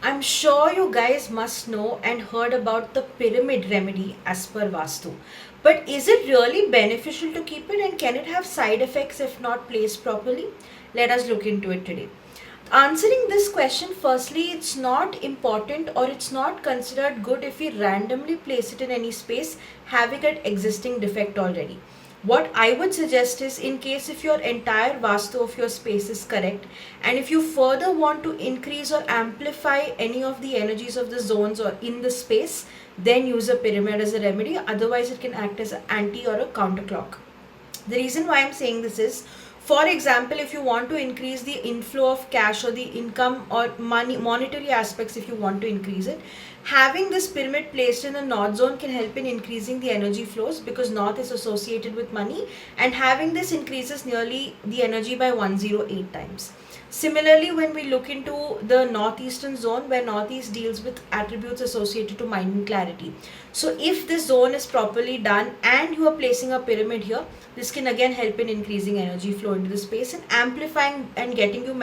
I'm sure you guys must know and heard about the pyramid remedy as per Vastu. But is it really beneficial to keep it, and can it have side effects if not placed properly? Let us look into it today. Answering this question, firstly, it's not important or it's not considered good if we randomly place it in any space having an existing defect already. What I would suggest is, in case if your entire vastu of your space is correct, and if you further want to increase or amplify any of the energies of the zones or in the space, then use a pyramid as a remedy. Otherwise, it can act as an anti or a counterclock. The reason why I'm saying this is, for example, if you want to increase the inflow of cash or the income or money, monetary aspects, if you want to increase it, having this pyramid placed in the north zone can help in increasing the energy flows, because north is associated with money, and having this increases nearly the energy by 108 times. Similarly, when we look into the northeastern zone, where northeast deals with attributes associated to mind and clarity. So if this zone is properly done and you are placing a pyramid here, this can again help in increasing energy flow into the space and amplifying and getting you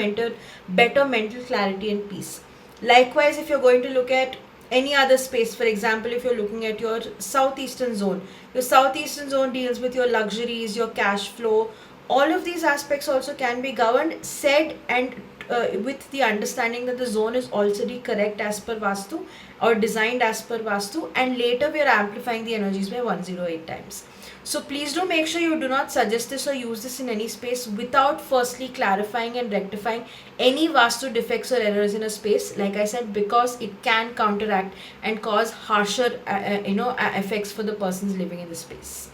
better mental clarity and peace. Likewise, if you're going to look at any other space, for example, if you're looking at your southeastern zone deals with your luxuries, your cash flow. All of these aspects also can be governed, said, and with the understanding that the zone is already correct as per Vastu or designed as per Vastu, and later we are amplifying the energies by 108 times. So please do make sure you do not suggest this or use this in any space without firstly clarifying and rectifying any Vastu defects or errors in a space, like I said, because it can counteract and cause harsher effects for the persons living in the space.